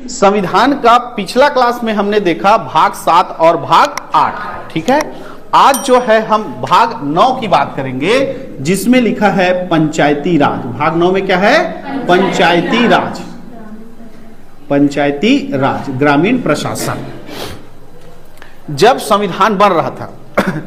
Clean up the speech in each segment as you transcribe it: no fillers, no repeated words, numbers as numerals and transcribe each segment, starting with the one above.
संविधान का पिछला क्लास में हमने देखा भाग 7 और भाग 8, ठीक है। आज जो है हम भाग 9 की बात करेंगे, जिसमें लिखा है पंचायती राज। भाग 9 में क्या है? पंचायती राज। पंचायती राज, ग्रामीण प्रशासन। जब संविधान बन रहा था,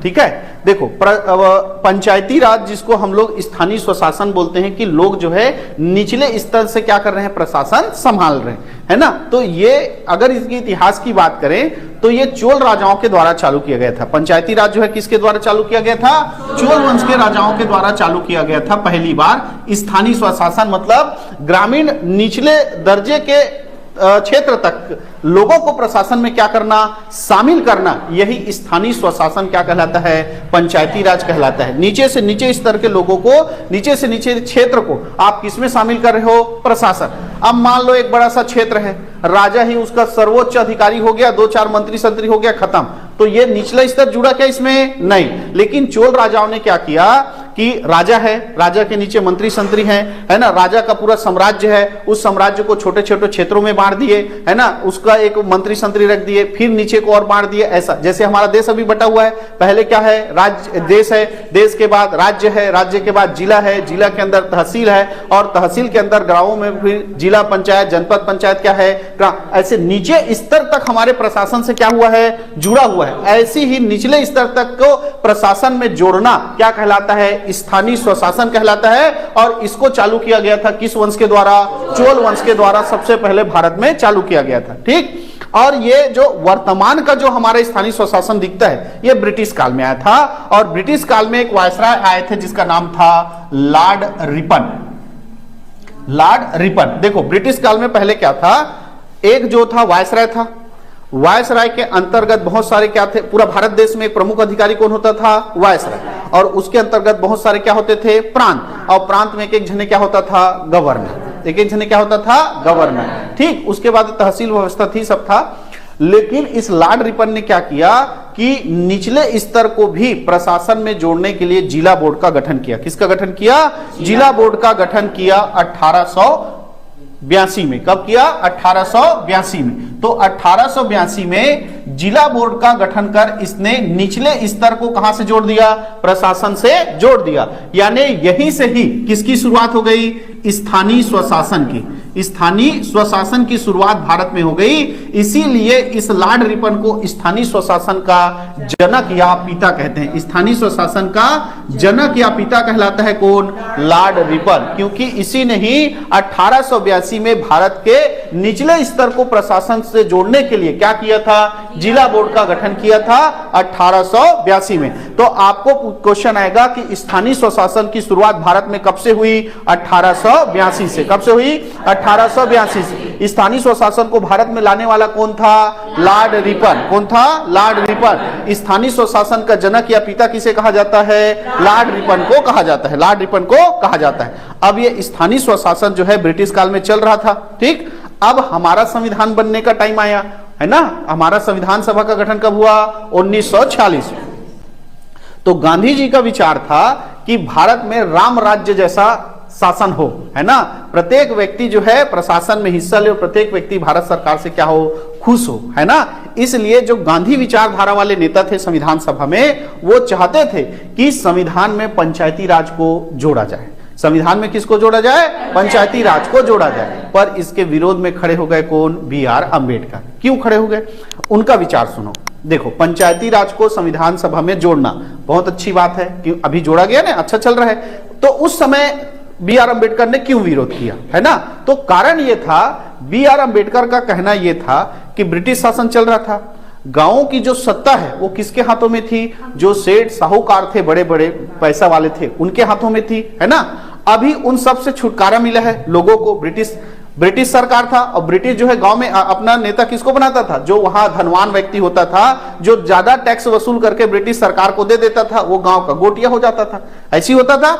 ठीक है, देखो पंचायती राज जिसको हम लोग स्थानीय स्वशासन बोलते हैं, कि लोग जो है निचले स्तर से क्या कर रहे हैं? प्रशासन संभाल रहे हैं, है ना। तो ये अगर इसके इतिहास की बात करें तो ये चोल राजाओं के द्वारा चालू किया गया था। पंचायती राज जो है किसके द्वारा चालू किया गया था? चोल वंश के राजाओं के द्वारा चालू किया गया था पहली बार। स्थानीय स्वशासन मतलब ग्रामीण निचले दर्जे के क्षेत्र तक लोगों को प्रशासन में क्या करना? शामिल करना। यही स्थानीय स्वशासन क्या कहलाता है? पंचायती राज कहलाता है। नीचे से नीचे स्तर के लोगों को, नीचे से नीचे क्षेत्र को आप किसमें शामिल कर रहे हो? प्रशासन। अब मान लो एक बड़ा सा क्षेत्र है, राजा ही उसका सर्वोच्च अधिकारी हो गया, 2-4 मंत्री संतरी हो गया, खत्म। तो ये निचला स्तर जुड़ा क्या इसमें? नहीं। लेकिन चोल राजाओं ने क्या किया कि राजा है, राजा के नीचे मंत्री संतरी हैं, है ना, राजा का पूरा साम्राज्य है, उस साम्राज्य को छोटे छोटे क्षेत्रों में बांट दिए, है ना, उसका एक मंत्री संतरी रख दिए, फिर नीचे को और बांट दिए। ऐसा जैसे हमारा देश अभी बटा हुआ है, पहले क्या है? राज्य देश है, देश के बाद राज्य है, राज्य के बाद जिला है, जिला के अंदर तहसील है, और तहसील के अंदर गांवों में फिर जिला पंचायत, जनपद पंचायत क्या है? ऐसे नीचे स्तर तक हमारे प्रशासन से क्या हुआ है? जुड़ा हुआ है। ऐसी ही निचले स्तर तक को प्रशासन में जोड़ना क्या कहलाता है? स्थानीय स्वशासन कहलाता है। और इसको चालू किया गया था किस वंश के द्वारा? चोल वंश के द्वारा सबसे पहले भारत में चालू किया गया था, ठीक। और ये जो वर्तमान का जो हमारा स्थानीय स्वशासन दिखता है, ये ब्रिटिश काल में आया था। और ब्रिटिश काल में एक वायसराय आए थे जिसका नाम था लॉर्ड रिपन। Lord Ripon. देखो ब्रिटिश काल में पहले क्या था? एक जो था वायसराय था, वायसराय के अंतर्गत बहुत सारे क्या थे? पूरा भारत देश में एक प्रमुख अधिकारी कौन होता था? वायसराय। और उसके अंतर्गत बहुत सारे क्या होते थे? प्रांत। और प्रांत में एक एक जने क्या होता था? गवर्नर। एक एक जने क्या होता था? गवर्नर, ठीक। उसके बाद तहसील व्यवस्था थी, सब था। लेकिन इस लॉर्ड रिपन ने क्या किया कि निचले स्तर को भी प्रशासन में जोड़ने के लिए जिला बोर्ड का गठन किया। किसका गठन किया? जिला बोर्ड का गठन किया 1882 में। कब किया? 1882 में। तो 1882 में जिला बोर्ड का गठन कर इसने निचले स्तर को कहां से जोड़ दिया? प्रशासन से जोड़ दिया। यानी यहीं से ही किसकी शुरुआत हो गई? स्थानीय स्वशासन की। स्थानीय स्वशासन की शुरुआत भारत में हो गई। इसीलिए इस लॉर्ड रिपन को स्थानीय स्वशासन का जनक या पिता कहते हैं। स्थानीय स्वशासन का जनक या पिता कहलाता है कौन? Lord Ripon. क्योंकि इसी ने ही 1882 में भारत के निचले स्तर को प्रशासन से जोड़ने के लिए क्या किया था? जिला बोर्ड का गठन किया था 1882 में। तो आपको क्वेश्चन आएगा कि स्थानीय स्वशासन की शुरुआत भारत में कब से हुई? 1882 से। कब से हुई? 1882 से। स्थानीय स्वशासन को भारत में लाने वाला कौन था? Lord Ripon. कौन था? Lord Ripon. स्थानीय स्वशासन का जनक या पिता किसे कहा जाता है? लॉर्ड रिपन को कहा जाता है। लॉर्ड रिपन को कहा जाता है। अब ये स्थानीय स्वशासन जो है ब्रिटिश काल में चल रहा था, ठीक। अब हमारा संविधान बनने का टाइम आया, है ना। हमारा संविधान सभा का गठन कब हुआ? 1946। तो गांधी जी का विचार था कि भारत में राम राज्य जैसा शासन हो, है ना। प्रत्येक व्यक्ति जो है प्रशासन में हिस्सा ले और प्रत्येक व्यक्ति भारत सरकार से क्या हो? खुश हो, है ना। इसलिए जो गांधी विचारधारा वाले नेता थे संविधान सभा में, वो चाहते थे कि संविधान में पंचायती राज को जोड़ा जाए। संविधान में किसको जोड़ा जाए? पंचायती राज को जोड़ा जाए। पर इसके विरोध में खड़े हो गए कौन? B.R. अम्बेडकर। क्यों खड़े हो गए? उनका विचार सुनो। देखो, पंचायती राज को संविधान सभा में जोड़ना बहुत अच्छी बात है, क्यों अभी जोड़ा गया ना, अच्छा चल रहा है। तो उस समय B.R. अम्बेडकर ने क्यों विरोध किया, है ना। तो कारण यह था, B.R. अम्बेडकर का कहना यह था कि ब्रिटिश शासन चल रहा था, गांवों की जो सत्ता है वो किसके हाथों में थी? जो सेठ साहूकार थे, बड़े बड़े पैसा वाले थे, उनके हाथों में थी, है ना। अभी उन सब से छुटकारा मिला है लोगों को। ब्रिटिश सरकार था, और ब्रिटिश जो है गांव में अपना नेता किसको बनाता था? जो वहां धनवान व्यक्ति होता था, जो ज्यादा टैक्स वसूल करके ब्रिटिश सरकार को दे देता था, वो गांव का गोटिया हो जाता था। ऐसी होता था।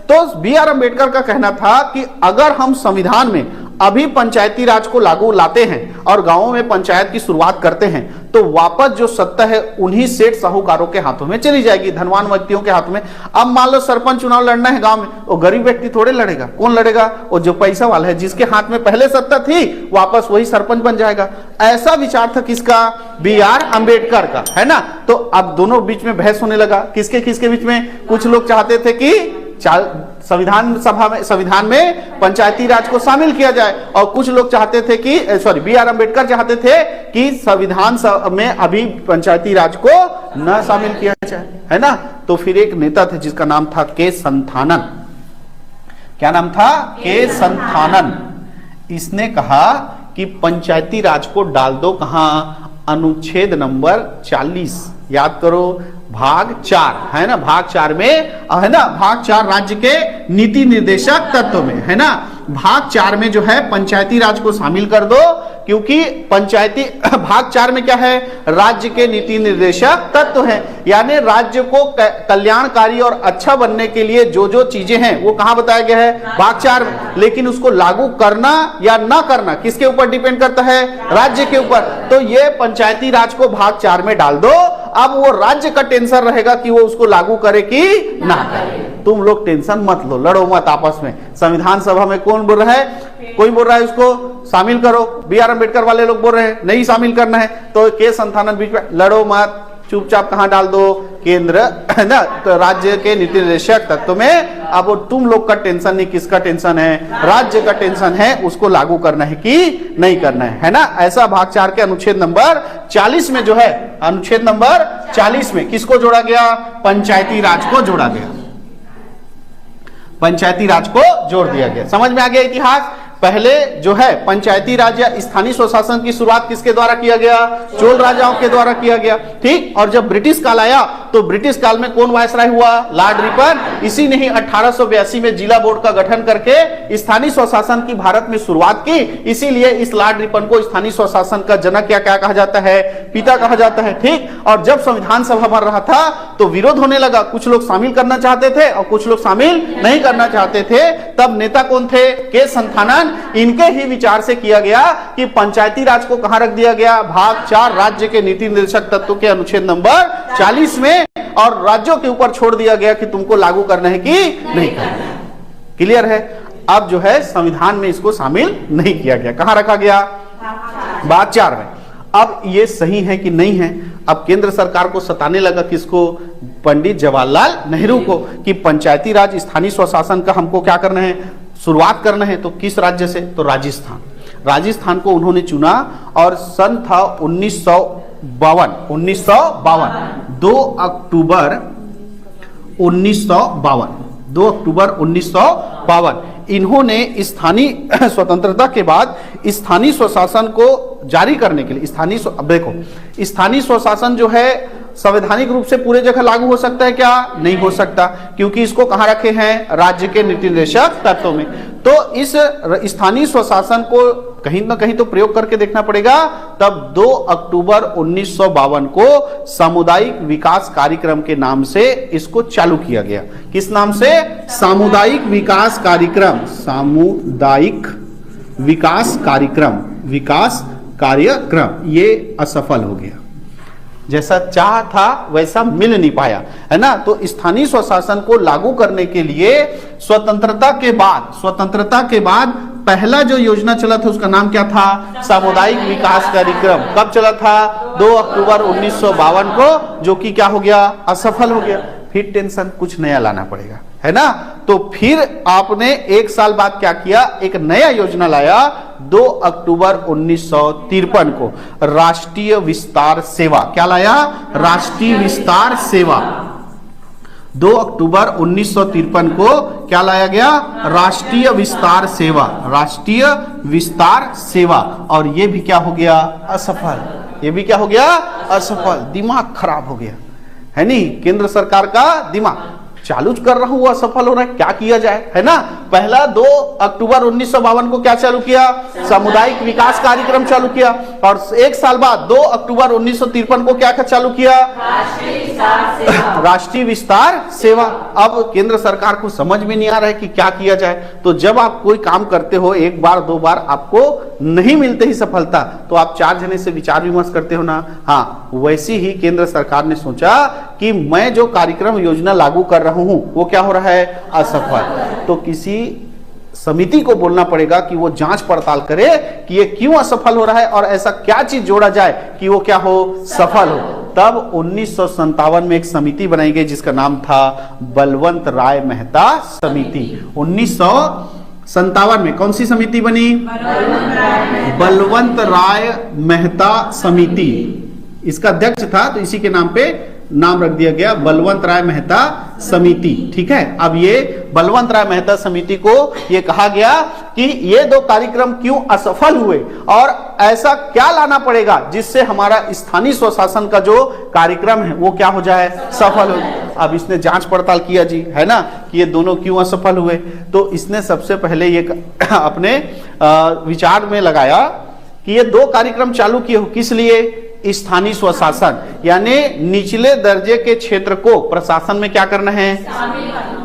तो B.R. अम्बेडकर का कहना था कि अगर हम संविधान में अभी पंचायती राज को लागू लाते हैं और गांवों में पंचायत की शुरुआत करते हैं तो वापस जो सत्ता है उन्हीं सेठ साहूकारों के हाथों में चली जाएगी, धनवान व्यक्तियों के हाथ में। अब मान लो सरपंच चुनाव लड़ना है गांव में, वो गरीब व्यक्ति थोड़े लड़ेगा, कौन लड़ेगा? वो जो पैसा वाला है, जिसके हाथ में पहले सत्ता थी, वापस वही सरपंच बन जाएगा। ऐसा विचार था किसका? बी.आर. अंबेडकर का, है ना। तो अब दोनों बीच में बहस होने लगा, किसके किसके बीच में। कुछ लोग चाहते थे कि संविधान में पंचायती राज को शामिल किया जाए और कुछ लोग चाहते थे कि बी.आर. अंबेडकर चाहते थे कि संविधान में अभी पंचायती राज को न शामिल किया जाए, है ना। तो फिर एक नेता थे जिसका नाम था के संथानन। क्या नाम था? के संथानन। इसने कहा कि पंचायती राज को डाल दो कहां? अनुच्छेद नंबर 40, याद करो, भाग 4, है ना। भाग 4 में, है ना, भाग 4 राज्य के नीति निर्देशक तत्व में, है ना। भाग 4 में जो है पंचायती राज को शामिल कर दो, क्योंकि पंचायती भाग 4 में क्या है? राज्य के नीति निर्देशक तत्व है, यानी राज्य को कल्याणकारी और अच्छा बनने के लिए जो जो चीजें हैं वो कहां बताया गया है? भाग 4 में। लेकिन उसको लागू करना या ना करना किसके ऊपर डिपेंड करता है? राज्य के ऊपर। तो ये पंचायती राज को भाग 4 में डाल दो। अब वो राज्य का टेंशन रहेगा कि वो उसको लागू करे कि ना करे। तुम लोग टेंशन मत लो, लड़ो मत आपस में। संविधान सभा में कौन बोल रहा है? कोई बोल रहा है उसको शामिल करो, बी.आर. अंबेडकर वाले लोग बोल रहे हैं नहीं शामिल करना है, तो के संथानन बीच में, लड़ो मत, चुपचाप कहां डाल दो? केंद्र, है ना, तो राज्य के नीति निर्देशक तत्व में। अब तुम लोग का टेंशन नहीं, किसका टेंशन है? राज्य का टेंशन है, उसको लागू करना है कि नहीं करना है ना। ऐसा भाग 4 के अनुच्छेद नंबर 40 में जो है, अनुच्छेद नंबर 40 में किसको जोड़ा गया? पंचायती राज को जोड़ा गया, पंचायती राज को जोड़ दिया गया। समझ में आ गया इतिहास? पहले जो है पंचायती राज या स्थानीय स्वशासन की शुरुआत किसके द्वारा किया गया? चोल राजाओं के द्वारा किया गया, ठीक। और जब ब्रिटिश काल आया तो ब्रिटिश काल में कौन वायसराय हुआ? Lord Ripon. इसी ने ही 1882 में जिला बोर्ड का गठन करके स्थानीय स्वशासन की भारत में शुरुआत की। इसीलिए इस लॉर्ड रिपन को स्थानीय स्वशासन का जनक या क्या कहा जाता है? पिता कहा जाता है, ठीक। और जब संविधान सभा बन रहा था तो विरोध होने लगा, कुछ लोग शामिल करना चाहते थे और कुछ लोग शामिल नहीं करना चाहते थे। तब नेता कौन थे? के संथानन। इनके ही विचार से किया गया कि पंचायती राज को कहां रख दिया गया? भाग 4 राज्य के नीति निर्देशक तत्व के अनुच्छेद नंबर 40 में, और राज्यों के ऊपर छोड़ दिया गया कि तुमको लागू करना है कि नहीं करना है। क्लियर है? अब जो है संविधान में इसको शामिल नहीं किया गया, कहां रखा गया? भाग 4 में। अब ये सही है कि नहीं है? अब केंद्र सरकार को सताने लगा किसको? पंडित जवाहरलाल नेहरू को, कि पंचायती राज स्थानीय स्वशासन का हमको क्या करना है? शुरुआत करना है। तो किस राज्य से? तो राजस्थान। राजस्थान को उन्होंने चुना और सन था 1952 2 अक्टूबर 1952 इन्होंने स्थानीय स्वतंत्रता के बाद स्थानीय स्वशासन को जारी करने के लिए, स्थानीय स्वशासन जो है संवैधानिक रूप से पूरे जगह लागू हो सकता है क्या? नहीं हो सकता, क्योंकि इसको कहां रखे हैं? राज्य के नीति निर्देशक तत्व में। तो इस स्थानीय स्वशासन को कहीं ना कहीं तो प्रयोग करके देखना पड़ेगा। तब 2 अक्टूबर 1952 को सामुदायिक विकास कार्यक्रम के नाम से इसको चालू किया गया। किस नाम से? सामुदायिक विकास कार्यक्रम। सामुदायिक विकास कार्यक्रम ये असफल हो गया, जैसा चाह था वैसा मिल नहीं पाया, है ना। तो स्थानीय स्वशासन को लागू करने के लिए स्वतंत्रता के बाद पहला जो योजना चला था उसका नाम क्या था? सामुदायिक विकास कार्यक्रम। कब चला था? 2 अक्टूबर 1952 को, जो कि क्या हो गया? असफल हो गया। फिर टेंशन, कुछ नया लाना पड़ेगा, है ना। तो फिर आपने 1 साल बाद क्या किया? एक नया योजना लाया 2 अक्टूबर 1953 को, राष्ट्रीय विस्तार सेवा। क्या लाया? राष्ट्रीय विस्तार सेवा। 2 अक्टूबर 1953 को क्या लाया गया? राष्ट्रीय विस्तार सेवा। राष्ट्रीय विस्तार सेवा। और ये भी क्या हो गया? असफल। ये भी क्या हो गया? असफल। दिमाग खराब हो गया, है नहीं? केंद्र सरकार का दिमाग, चालू कर रहा हूं, असफल हो रहा है, क्या किया जाए, है ना। पहला 2 अक्टूबर 1952 को क्या चालू किया? सामुदायिक विकास कार्यक्रम चालू किया। और 1 साल बाद 2 अक्टूबर 1953 को क्या चालू किया? राष्ट्रीय विस्तार सेवा। अब केंद्र सरकार को समझ में नहीं आ रहा है कि क्या किया जाए। तो जब आप कोई काम करते हो, एक बार दो बार आपको नहीं मिलते ही सफलता, तो आप 4 जने से विचार विमर्श करते हो ना। हाँ, वैसी ही केंद्र सरकार ने सोचा कि मैं जो कार्यक्रम योजना लागू कर रहा हूं वो क्या हो रहा है, असफल। तो किसी समिति को बोलना पड़ेगा कि वो जांच पड़ताल करे कि ये क्यों असफल हो रहा है और ऐसा क्या चीज जोड़ा जाए कि वो क्या हो, सफल हो। तब 1957 में एक समिति बनाई गई जिसका नाम था बलवंत राय मेहता समिति। 1957 में कौन सी समिति बनी, बलवंत राय मेहता समिति। इसका अध्यक्ष था तो इसी के नाम पे नाम रख दिया गया बलवंत राय मेहता समिति। ठीक है, अब ये बलवंत राय मेहता समिति को ये कहा गया कि ये 2 कार्यक्रम क्यों असफल हुए और ऐसा क्या लाना पड़ेगा जिससे हमारा स्थानीय स्वशासन का जो कार्यक्रम है वो क्या हो जाए, सफल हो जाए। अब इसने जांच पड़ताल किया जी, है ना, कि ये दोनों क्यों असफल हुए। तो इसने सबसे पहले ये अपने विचार में लगाया कि ये 2 कार्यक्रम चालू किए हो, किस लिए, स्थानीय स्वशासन, यानी निचले दर्जे के क्षेत्र को प्रशासन में क्या करना है,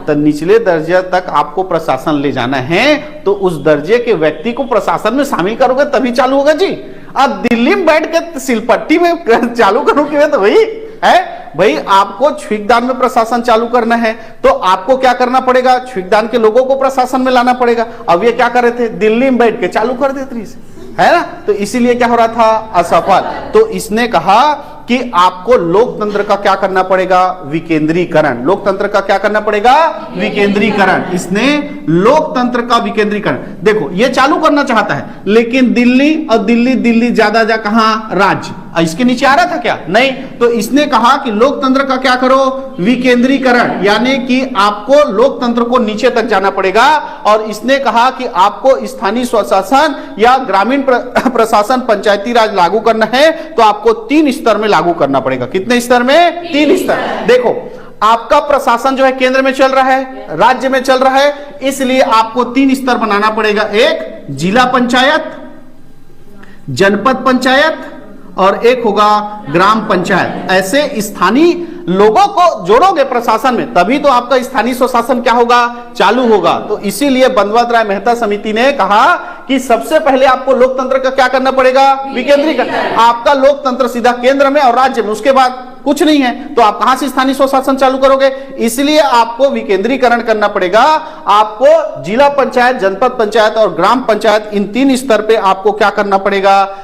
तो निचले दर्जे तक आपको प्रशासन ले जाना है, तो उस दर्जे के व्यक्ति को प्रशासन में शामिल करोगे तभी चालू होगा जी। अब दिल्ली में बैठ के सिलपट्टी में चालू करोगे तो वही है भाई, आपको छुईकदान में प्रशासन चालू करना है तो आपको क्या करना पड़ेगा, छुईकदान के लोगों को प्रशासन में लाना पड़ेगा। अब ये क्या कर रहे थे, दिल्ली में बैठ के चालू कर देते है ना, तो इसीलिए क्या हो रहा था, असफल। तो इसने कहा कि आपको लोकतंत्र का क्या करना पड़ेगा, विकेंद्रीकरण। लोकतंत्र का क्या करना पड़ेगा, विकेंद्रीकरण। इसने लोकतंत्र का विकेंद्रीकरण, देखो ये चालू करना चाहता है, लेकिन दिल्ली और दिल्ली ज्यादा कहां, राज्य, इसके नीचे आ रहा था क्या, नहीं। तो इसने कहा कि लोकतंत्र का क्या करो, विकेंद्रीकरण, यानी कि आपको लोकतंत्र को नीचे तक जाना पड़ेगा। और इसने कहा कि आपको स्थानीय स्वशासन या ग्रामीण प्रशासन, पंचायती राज लागू करना है तो आपको 3 स्तर में लागू करना पड़ेगा। कितने स्तर में, 3 स्तर। देखो आपका प्रशासन जो है केंद्र में चल रहा है, राज्य में चल रहा है, इसलिए आपको 3 स्तर बनाना पड़ेगा। एक जिला पंचायत, जनपद पंचायत और एक होगा ग्राम पंचायत। ऐसे स्थानीय लोगों को जोड़ोगे प्रशासन में तभी तो आपका स्थानीय स्वशासन क्या होगा, चालू होगा। तो इसीलिए बलवंत राय मेहता समिति ने कहा कि सबसे पहले आपको लोकतंत्र का क्या करना पड़ेगा, विकेंद्रीकरण। आपका लोकतंत्र सीधा केंद्र में और राज्य में, उसके बाद कुछ नहीं है, तो आप कहां से स्थानीय स्वशासन चालू करोगे। इसलिए आपको विकेंद्रीकरण करना पड़ेगा। आपको जिला पंचायत, जनपद पंचायत और ग्राम पंचायत, इन 3 स्तर पे आपको क्या करना पड़ेगा,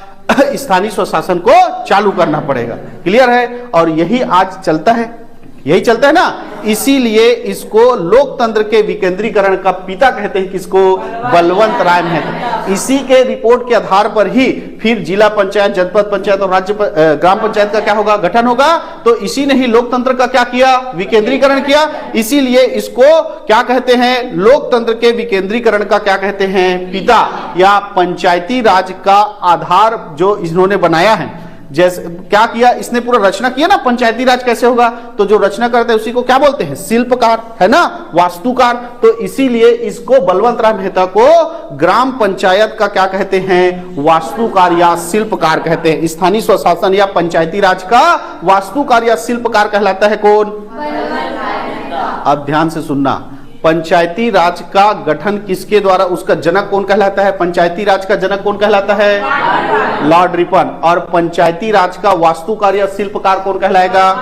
स्थानीय स्वशासन को चालू करना पड़ेगा। क्लियर है, और यही आज चलता है, यही चलता है ना। इसीलिए इसको लोकतंत्र के विकेंद्रीकरण का पिता कहते हैं, किसको, बलवंत राय मेहता। इसी के रिपोर्ट के आधार पर ही फिर जिला पंचायत, जनपद पंचायत और राज्य ग्राम पंचायत का क्या होगा, गठन होगा। तो इसी ने ही लोकतंत्र का क्या किया, विकेंद्रीकरण किया। इसीलिए इसको क्या कहते हैं, लोकतंत्र के विकेंद्रीकरण का क्या कहते हैं, पिता, या पंचायती राज का आधार जो इन्होंने बनाया है। जैसे क्या किया इसने, पूरा रचना किया ना, पंचायती राज कैसे होगा, तो जो रचना करते हैं उसी को क्या बोलते हैं, शिल्पकार, है ना, वास्तुकार। तो इसीलिए इसको बलवंत राय मेहता को ग्राम पंचायत का क्या कहते हैं, वास्तुकार या शिल्पकार कहते हैं। स्थानीय स्वशासन या पंचायती राज का वास्तुकार या शिल्पकार कहलाता है कौन, अब ध्यान से सुनना, पंचायती राज का गठन किसके द्वारा, उसका जनक कौन कहलाता है, पंचायती राज का जनक कौन कहलाता है, लॉर्ड रिपन। और पंचायती राज का वास्तुकार या शिल्पकार कौन कहलाएगा,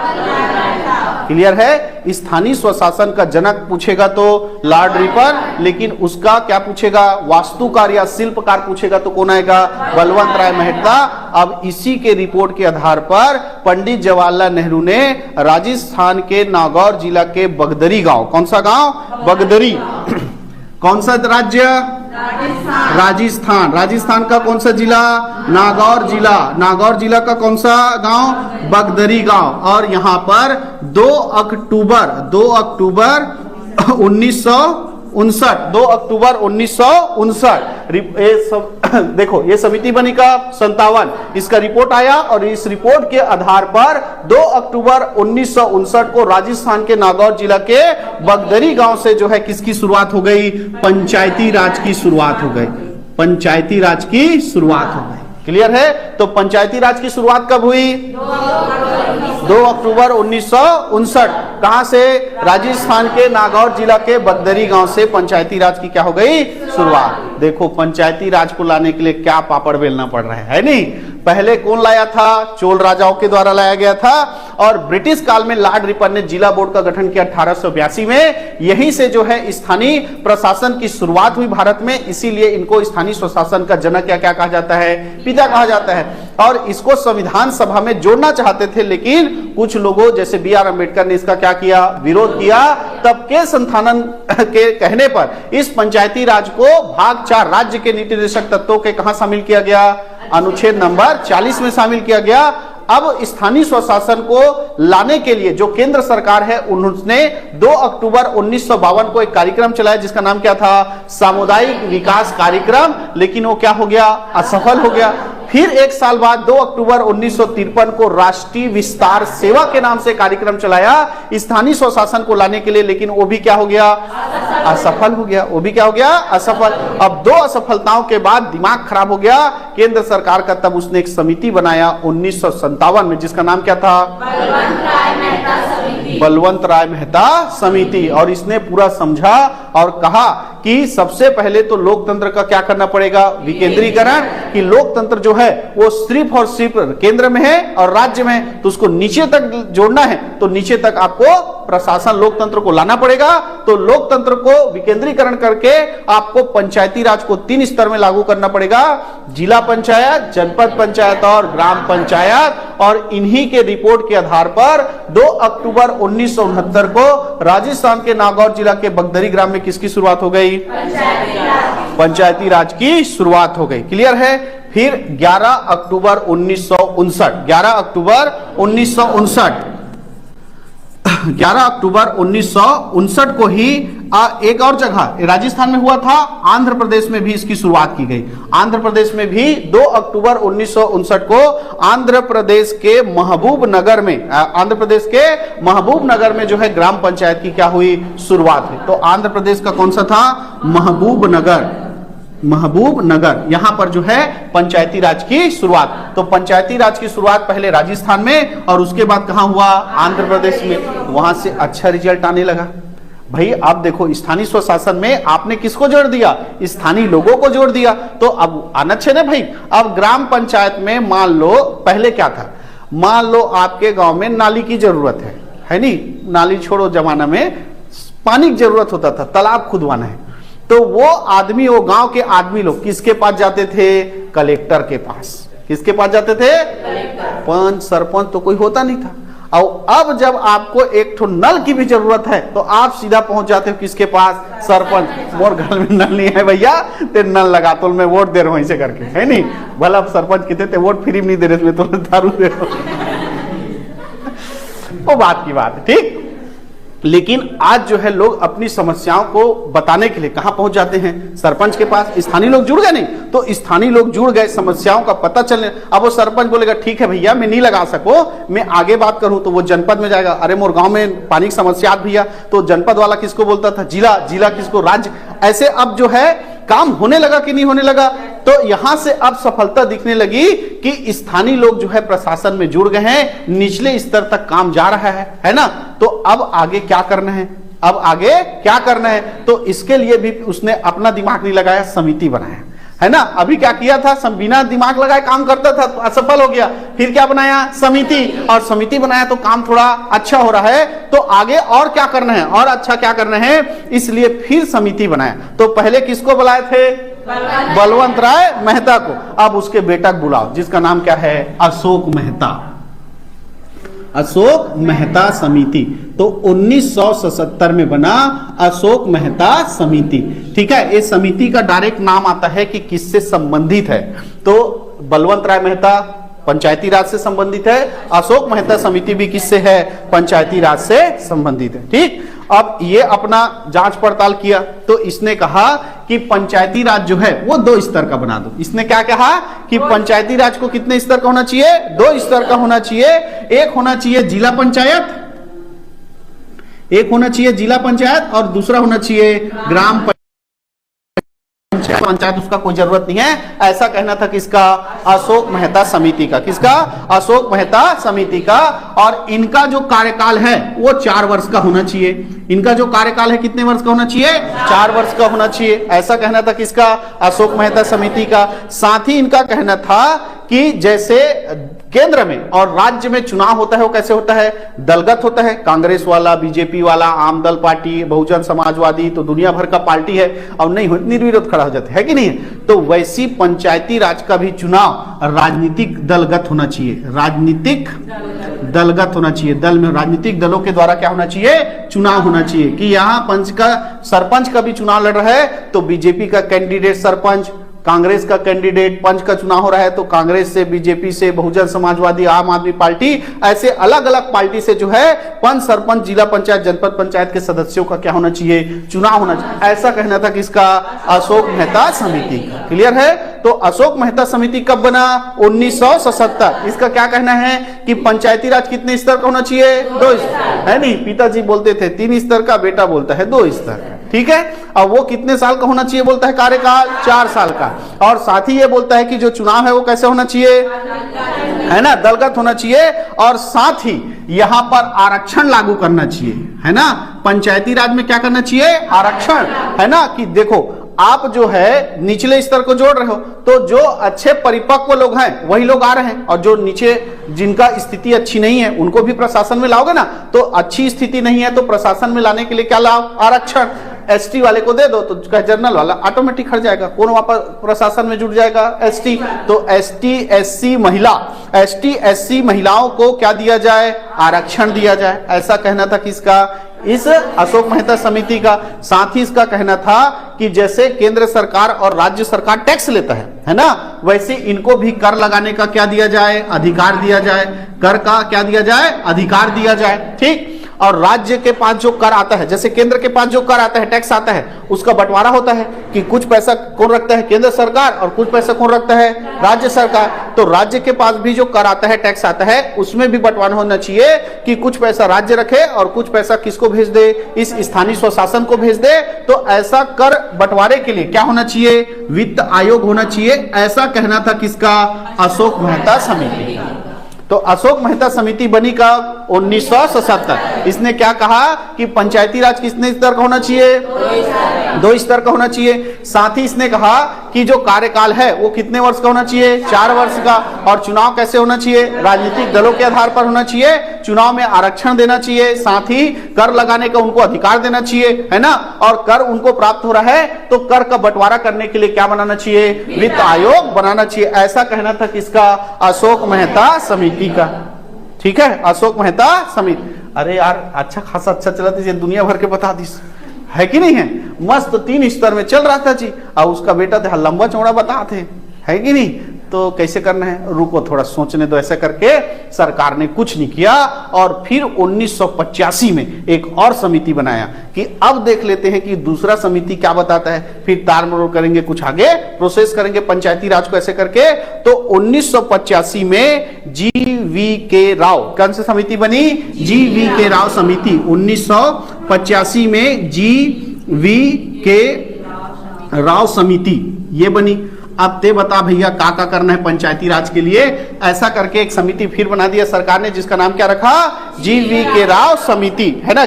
क्लियर है। स्थानीय स्वशासन का जनक पूछेगा तो लॉर्ड रिपन, लेकिन उसका क्या पूछेगा, वास्तुकार या शिल्पकार पूछेगा तो कौन आएगा, बलवंत राय मेहता। अब इसी के रिपोर्ट के आधार पर पंडित जवाहरलाल नेहरू ने राजस्थान के नागौर जिला के बगदरी गांव, कौन सा गांव, बगदरी, कौन सा राज्य, राजस्थान। राजस्थान का कौन सा जिला, नागौर जिला। नागौर जिला का कौन सा गांव, बगदरी गांव। और यहां पर 2 अक्टूबर 1959 देखो ये समिति बनी का 57, इसका रिपोर्ट आया और इस रिपोर्ट के आधार पर 2 अक्टूबर 1959 को राजस्थान के नागौर जिला के बगदरी गांव से जो है किसकी शुरुआत हो गई, पंचायती राज की शुरुआत हो गई, पंचायती राज की शुरुआत हो गई। क्लियर है। तो पंचायती राज की शुरुआत कब हुई, 2 अक्टूबर 1959। कहां से? राजस्थान के नागौर जिला के बगदरी गांव से पंचायती राज की क्या हो गई? शुरुआत। देखो पंचायती राज को लाने के लिए क्या पापड़ बेलना पड़ रहा है नहीं? पहले कौन लाया था? चोल राजाओं के द्वारा लाया गया था, और ब्रिटिश काल में लॉर्ड रिपन ने जिला बोर्ड का गठन किया 1882 में। यहीं से जो है स्थानीय प्रशासन की शुरुआत हुई भारत में, इसीलिए इनको स्थानीय स्वशासन का जनक क्या क्या कहा जाता है? पिता कहा जाता है। और इसको संविधान सभा में जोड़ना चाहते थे, लेकिन कुछ लोगों जैसे B.R. अम्बेडकर ने इसका क्या किया? विरोध किया। तब के संथानन के कहने पर इस पंचायती राज को भाग 4 राज्य के नीति निर्देशक तत्वों के कहां शामिल किया गया? अनुच्छेद नंबर 40 में शामिल किया गया। अब स्थानीय स्वशासन को लाने के लिए जो केंद्र सरकार है, उन्होंने 2 अक्टूबर 1952 को एक कार्यक्रम चलाया जिसका नाम क्या था? सामुदायिक विकास कार्यक्रम। लेकिन वो क्या हो गया? असफल हो गया। फिर एक साल बाद 2 अक्टूबर 1953 को राष्ट्रीय विस्तार सेवा के नाम से कार्यक्रम चलाया स्थानीय स्वशासन को लाने के लिए, लेकिन वो भी क्या हो गया? असफल हो गया। वो भी क्या हो गया? असफल। अब 2 असफलताओं के बाद दिमाग खराब हो गया केंद्र सरकार का। तब उसने एक समिति बनाया 1957 में, जिसका नाम क्या था? बलवंत राय मेहता समिति। और इसने पूरा समझा और कहा कि सबसे पहले तो लोकतंत्र का क्या करना पड़ेगा? विकेंद्रीकरण। कि लोकतंत्र जो है वो सिर्फ और सिर्फ केंद्र में है और राज्य में है, तो उसको नीचे तक जोड़ना है तो नीचे तक आपको प्रशासन लोकतंत्र को लाना पड़ेगा। तो लोकतंत्र को विकेंद्रीकरण करके आपको पंचायती राज को 3 स्तर में लागू करना पड़ेगा: जिला पंचायत, जनपद पंचायत और ग्राम पंचायत। और इन्हीं के रिपोर्ट के आधार पर 2 अक्टूबर 1969 को राजस्थान के नागौर जिला के बगदरी ग्राम में किसकी शुरुआत हो गई? पंचायती राज की शुरुआत हो गई। क्लियर है? फिर 11 अक्टूबर 1959, 11 अक्टूबर 1959 को ही एक और जगह राजस्थान में हुआ था, आंध्र प्रदेश में भी इसकी शुरुआत की गई। आंध्र प्रदेश में भी 2 अक्टूबर 1959 को आंध्र प्रदेश के महबूब नगर में जो है ग्राम पंचायत की क्या हुई? शुरुआत हुई। तो आंध्र प्रदेश का कौन सा था? महबूब नगर। यहां पर जो है पंचायती राज की शुरुआत। तो पंचायती राज की शुरुआत पहले राजस्थान में और उसके बाद कहां हुआ? आंध्र प्रदेश में। वहां से अच्छा रिजल्ट आने लगा। भाई आप देखो, स्थानीय स्वशासन में आपने किसको जोड़ दिया? स्थानीय लोगों को जोड़ दिया। तो अब आना चाहिए ना भाई। अब ग्राम पंचायत में मान लो पहले क्या था? मान लो आपके गांव में नाली की जरूरत है नहीं? नाली छोड़ो, जमाना में पानी की जरूरत होता था, तालाब खुदवाना है, तो वो आदमी, वो गांव के आदमी लोग किसके पास जाते थे? कलेक्टर के पास। किसके पास जाते थे? पंच, सरपंच तो कोई होता नहीं था। और अब जब आपको एक ठो नल की भी जरूरत है तो आप सीधा पहुंच जाते हो किसके पास? सरपंच। मोर घर में नल नहीं है भैया, ते नल लगा तो मैं वोट दे रहा हूं ऐसे करके, है नहीं? भला सरपंच कहते थे वोट फ्री में नहीं दे रहे, मैं तो दारू दे रहा हूं। वो बात की बात है, ठीक। लेकिन आज जो है लोग अपनी समस्याओं को बताने के लिए कहां पहुंच जाते हैं? सरपंच के पास। स्थानीय लोग जुड़ गए नहीं? तो स्थानीय लोग जुड़ गए, समस्याओं का पता चलने। अब वो सरपंच बोलेगा ठीक है भैया मैं नहीं लगा सको, मैं आगे बात करूं, तो वो जनपद में जाएगा। अरे मोर गांव में पानी की समस्या भैया, तो जनपद वाला किसको बोलता था? जिला। जिला किसको? राज्य। ऐसे अब जो है काम होने लगा कि नहीं होने लगा? तो यहां से अब सफलता दिखने लगी कि स्थानीय लोग जो है प्रशासन में जुड़ गए हैं, निचले स्तर तक काम जा रहा है ना? तो अब आगे क्या करना है? अब आगे क्या करना है? तो इसके लिए भी उसने अपना दिमाग नहीं लगाया, समिति बनाया, है ना? अभी क्या किया था? बिना दिमाग लगाए काम करता था तो असफल हो गया। फिर क्या बनाया? समिति। और समिति बनाया तो काम थोड़ा अच्छा हो रहा है, तो आगे और क्या करना है? और अच्छा क्या करना है? इसलिए फिर समिति बनाया। तो पहले किसको बुलाए थे? बलवंत राय मेहता को। अब उसके बेटा को बुलाओ, जिसका नाम क्या है? अशोक मेहता। अशोक मेहता समिति। तो 1977 में बना अशोक मेहता समिति। ठीक है, इस समिति का डायरेक्ट नाम आता है कि किससे संबंधित है। तो बलवंत राय मेहता पंचायती राज से संबंधित है, अशोक मेहता समिति भी किससे है? पंचायती राज से संबंधित है। ठीक। अब ये अपना जांच पड़ताल किया तो इसने कहा कि पंचायती राज जो है वो 2 स्तर का बना दो। इसने क्या कहा कि पंचायती राज को कितने स्तर का होना चाहिए? 2 स्तर का होना चाहिए। एक होना चाहिए जिला पंचायत, एक होना चाहिए जिला पंचायत और दूसरा होना चाहिए ग्राम पंचायत। पंचायत उसका कोई जरूरत नहीं है, ऐसा कहना था किसका? अशोक मेहता समिति का। किसका? अशोक मेहता समिति का। और इनका जो कार्यकाल है वो 4 वर्ष का होना चाहिए। इनका जो कार्यकाल है कितने वर्ष का होना चाहिए? 4 वर्ष का होना चाहिए, ऐसा कहना था किसका? अशोक मेहता समिति का। साथ ही इनका कहना था कि जैसे केंद्र में और राज्य में चुनाव होता है वो कैसे होता है? दलगत होता है। कांग्रेस वाला, बीजेपी वाला, आम दल पार्टी, बहुजन समाजवादी, तो दुनिया भर का पार्टी है, और नहीं हो निर्विरोध खड़ा हो जाते है कि नहीं? तो वैसी पंचायती राज का भी चुनाव राजनीतिक दलगत होना चाहिए। राजनीतिक दलगत होना चाहिए। दल में राजनीतिक दलों के द्वारा क्या होना चाहिए? चुनाव होना चाहिए। कि यहाँ पंच का सरपंच का भी चुनाव लड़ रहा है तो बीजेपी का कैंडिडेट सरपंच, कांग्रेस का कैंडिडेट पंच का चुनाव हो रहा है तो कांग्रेस से, बीजेपी से, बहुजन समाजवादी, आम आदमी पार्टी, ऐसे अलग अलग पार्टी से जो है पंच, सरपंच, जिला पंचायत, जनपद पंचायत के सदस्यों का क्या होना चाहिए? चुनाव होना चाहिए। ऐसा कहना था किसका? अशोक मेहता समिति का। क्लियर है? तो अशोक मेहता समिति कब बना? 1977। इसका क्या कहना है कि पंचायती राज कितने स्तर का होना चाहिए? 2 स्तर, है नहीं? पिताजी बोलते थे 3 स्तर का, बेटा बोलता है 2 स्तर का। ठीक है? और वो कितने साल का होना चाहिए बोलता है? कार्यकाल 4 साल का। और साथ ही ये बोलता है कि जो चुनाव है वो कैसे होना चाहिए? है ना, दलगत होना चाहिए। और साथ ही यहां पर आरक्षण लागू करना चाहिए, है ना? पंचायती राज में क्या करना चाहिए? आरक्षण, है ना? कि देखो आप जो है निचले स्तर को जोड़ रहे हो तो जो अच्छे परिपक्व लोग हैं वही लोग आ रहे हैं, और जो नीचे जिनका स्थिति अच्छी नहीं है उनको भी प्रशासन में लाओगे ना। तो अच्छी स्थिति नहीं है तो प्रशासन में लाने के लिए क्या लाओ? आरक्षण। एसटी वाले को दे दो तो जनरल वाला ऑटोमेटिक हट जाएगा, कौन वापस प्रशासन में जुड़ जाएगा? एसटी। तो एसटी एससी महिला, एसटी एससी महिलाओं को क्या दिया जाए? आरक्षण दिया जाए। ऐसा कहना था किसका? इस अशोक मेहता समिति का। साथ ही इसका कहना था कि जैसे केंद्र सरकार और राज्य सरकार टैक्स लेता है ना, वैसे इनको भी कर लगाने का क्या दिया जाए? अधिकार दिया जाए। कर का क्या दिया जाए? अधिकार दिया जाए। ठीक? और राज्य के पास जो कर आता है, जैसे केंद्र के पास जो कर आता है, टैक्स आता है, उसका बंटवारा होता है कि कुछ पैसा कौन रखता है? केंद्र सरकार, और कुछ पैसा कौन रखता है? राज्य सरकार। तो राज्य के पास भी जो कर आता है, टैक्स आता है, उसमें भी बंटवारा होना चाहिए कि कुछ पैसा राज्य रखे और कुछ पैसा किसको भेज दे? इस स्थानीय स्वशासन को भेज दे। तो ऐसा कर बंटवारे के लिए क्या होना चाहिए? वित्त आयोग होना चाहिए। ऐसा कहना था किसका? अशोक मेहता समिति का। तो अशोक मेहता समिति बनी कब? 1977। इसने क्या कहा कि पंचायती राज कितने स्तर का होना चाहिए? 2 स्तर का होना चाहिए। साथ ही इसने कहा कि जो कार्यकाल है वो कितने वर्ष का होना चाहिए? 4 वर्ष का। और चुनाव कैसे होना चाहिए? राजनीतिक दलों के आधार पर होना चाहिए। चुनाव में आरक्षण देना चाहिए, साथ ही कर लगाने का उनको अधिकार देना चाहिए, है ना? और कर उनको प्राप्त हो रहा है तो कर का बंटवारा करने के लिए क्या बनाना चाहिए? वित्त आयोग बनाना चाहिए। ऐसा कहना था किसका? अशोक मेहता समिति का। ठीक है? अशोक मेहता समिति। अरे यार अच्छा खासा अच्छा चला था, दुनिया भर के बता दी है कि नहीं है? मस्त 3 स्तर में चल रहा था जी, और उसका बेटा था लंबा चौड़ा बता थे, है कि नहीं? तो कैसे करना है? रुको थोड़ा सोचने दो। ऐसा करके सरकार ने कुछ नहीं किया और फिर 1985 में एक और समिति बनाया कि अब देख लेते हैं कि दूसरा समिति क्या बताता है। फिर तार मरोड़ करेंगे, कुछ आगे प्रोसेस करेंगे पंचायती राज को ऐसे करके। तो 1985 में GV.K. राव, कौन सी समिति बनी? GV.K. राव समिति। 1985 में GV.K. राव समिति ये बनी। अब ते बता भैया का करना है पंचायती राज के लिए? ऐसा करके एक समिति फिर बना दिया सरकार ने, जिसका नाम क्या रखा? GV.K. राव समिति, है ना?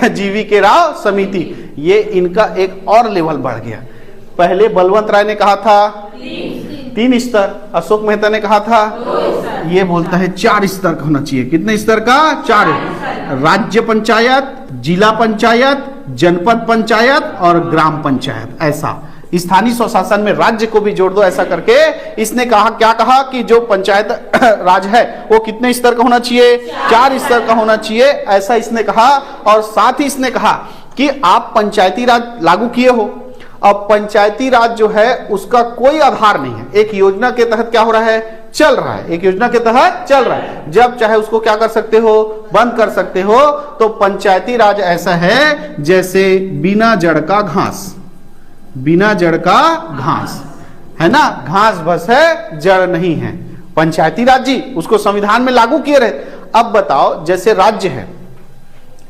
GV.K. राव समिति। ये इनका एक और लेवल बढ़ गया। पहले बलवंत राय ने कहा था 3 स्तर, अशोक मेहता ने कहा था, ये बोलता है 4 स्तर का होना चाहिए। कितने स्तर का? 4। राज्य पंचायत, जिला पंचायत, जनपद पंचायत और ग्राम पंचायत। ऐसा स्थानीय स्वशासन में राज्य को भी जोड़ दो। ऐसा करके इसने कहा, क्या कहा कि जो पंचायत राज है वो कितने स्तर का होना चाहिए? 4 स्तर का होना चाहिए। ऐसा इसने कहा। और साथ ही इसने कहा कि आप पंचायती राज लागू किए हो, अब पंचायती राज जो है उसका कोई आधार नहीं है, एक योजना के तहत क्या हो रहा है? चल रहा है, एक योजना के तहत चल रहा है। जब चाहे उसको क्या कर सकते हो? बंद कर सकते हो। तो पंचायती राज ऐसा है जैसे बिना जड़ का घास, बिना जड़ का घास, है ना? घास बस है, जड़ नहीं है। पंचायती राज जी उसको संविधान में लागू किए रहे। अब बताओ, जैसे राज्य है,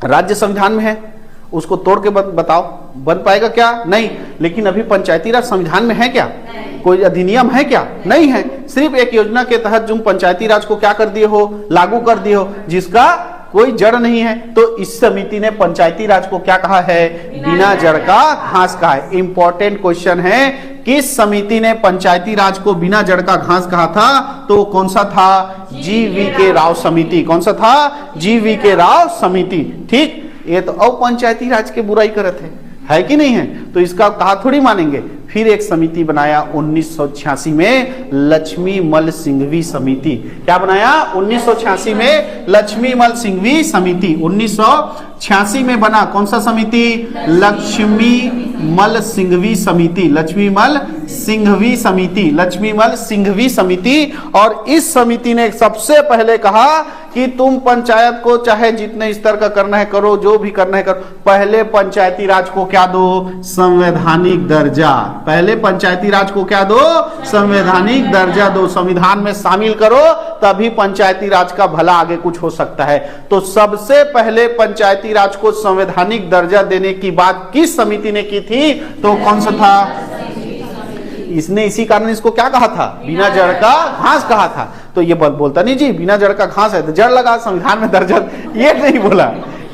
राज्य संविधान में है, उसको तोड़ के बताओ, बन पाएगा क्या? नहीं। लेकिन अभी पंचायती राज संविधान में है क्या? कोई अधिनियम है क्या? नहीं है। सिर्फ एक योजना के तहत तुम पंचायती राज को क्या कर दिए हो? लागू कर दिए हो, जिसका कोई जड़ नहीं है। तो इस समिति ने पंचायती राज को क्या कहा है? बिना जड़ का घास कहा है। इंपॉर्टेंट क्वेश्चन है, किस समिति ने पंचायती राज को बिना जड़ का घास कहा था? तो कौन सा था? GV.K. राव समिति। कौन सा था? GV.K. राव समिति। ठीक, ये तो अब पंचायती राज के बुराई करते है कि नहीं है? तो इसका कहा थोड़ी मानेंगे। फिर एक समिति बनाया 1986 में, लक्ष्मी मल सिंघवी समिति। क्या बनाया? 1986 में लक्ष्मी मल सिंघवी समिति। 1986 में बना कौन सा समिति? लक्ष्मी मल सिंघवी समिति। लक्ष्मी मल सिंघवी समिति। लक्ष्मी मल सिंघवी समिति। और इस समिति ने सबसे पहले कहा कि तुम पंचायत को चाहे जितने स्तर का करना है करो, जो भी करना है करो, पहले पंचायती राज को क्या दो? संवैधानिक दर्जा। पहले पंचायती राज को क्या दो? संवैधानिक दर्जा दो, संविधान में शामिल करो, तभी पंचायती राज का भला आगे कुछ हो सकता है। तो सबसे पहले पंचायती राज को संवैधानिक दर्जा देने की बात किस समिति ने की थी? तो कौन सा था? इसने इसी कारण इसको क्या कहा था? बिना जड़ का घास कहा था। तो ये बोलता नहीं जी बिना जड़ का घास है तो जड़ लगा संविधान में दर्जा, ये नहीं बोला,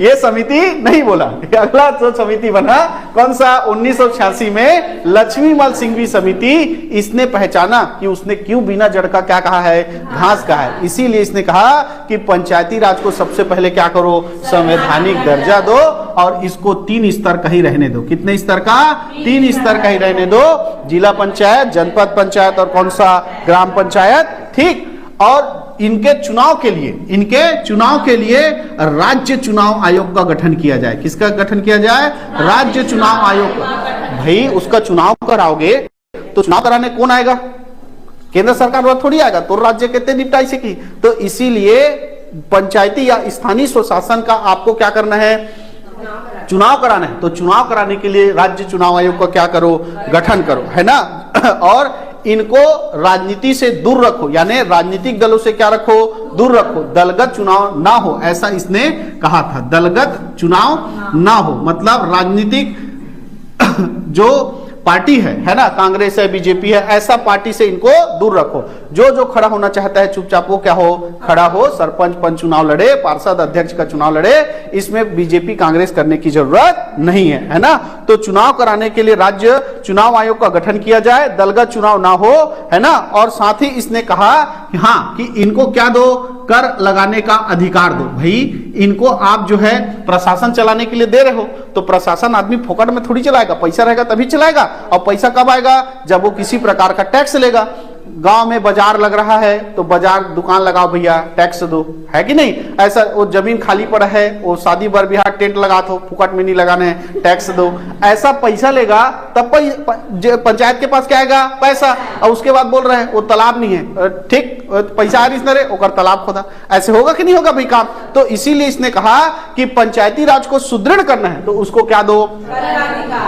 ये समिति नहीं बोला। अगला जो समिति बना कौन सा? 1986 में लक्ष्मी मल सिंघवी समिति। इसने पहचाना कि उसने क्यों बिना जड़ का क्या कहा है? घास कहा है। इसीलिए इसने कहा कि पंचायती राज को सबसे पहले क्या करो? संवैधानिक दर्जा दो, और इसको 3 स्तर का ही रहने दो। कितने स्तर का? 3 स्तर का ही रहने दो। जिला पंचायत, जनपद पंचायत और कौन सा? ग्राम पंचायत। ठीक, और इनके चुनाव के लिए राज्य चुनाव आयोग का गठन किया जाए। किसका गठन किया जाए? राज्य चुनाव आयोग का। भाई उसका चुनाव कराओगे तो चुनाव कराने कौन आएगा? केंद्र सरकार वाला थोड़ी आएगा। तो राज्य कहते निपटाई से की। तो इसीलिए पंचायती या स्थानीय स्वशासन का आपको क्या करना है? चुनाव कराना है। तो चुनाव कराने के लिए राज्य चुनाव आयोग का क्या करो? गठन करो, है ना। और इनको राजनीति से दूर रखो, यानी राजनीतिक दलों से क्या रखो? दूर रखो। दलगत चुनाव ना हो, ऐसा इसने कहा था। दलगत चुनाव ना हो मतलब राजनीतिक जो पार्टी है ना, कांग्रेस है, बीजेपी है, ऐसा पार्टी से इनको दूर रखो। जो खड़ा होना चाहता है चुपचाप वो क्या हो? खड़ा हो। सरपंच पंच चुनाव लड़े, पार्षद अध्यक्ष का चुनाव लड़े, इसमें बीजेपी कांग्रेस करने की जरूरत नहीं है ना। तो चुनाव कराने के लिए राज्य चुनाव आयोग का गठन किया जाए, दलगत चुनाव ना हो, है ना। और साथ ही इसने कहा कि हाँ कि इनको क्या दो? कर लगाने का अधिकार दो। भाई इनको आप जो है प्रशासन चलाने के लिए दे रहे हो, तो प्रशासन आदमी फोकट में थोड़ी चलाएगा, पैसा रहेगा तभी चलाएगा। और पैसा कब आएगा? जब वो किसी प्रकार का टैक्स लेगा। गांव में बाजार लग रहा है तो बाजार दुकान लगाओ भैया, टैक्स दो, है कि नहीं? ऐसा वो जमीन खाली पड़ा है, वो शादी बर बिहार टेंट लगा दो, फुकट में नहीं लगाने हैं, टैक्स दो। ऐसा पैसा लेगा तब पंचायत के पास क्या आएगा? पैसा। और उसके बाद बोल रहे हैं वो तालाब नहीं है, ठीक, पैसा आ रही नरे ओकर तालाब खोदा। ऐसे होगा कि नहीं होगा भाई काम? तो इसीलिए इसने कहा कि पंचायती राज को सुदृढ़ करना है तो उसको क्या दो?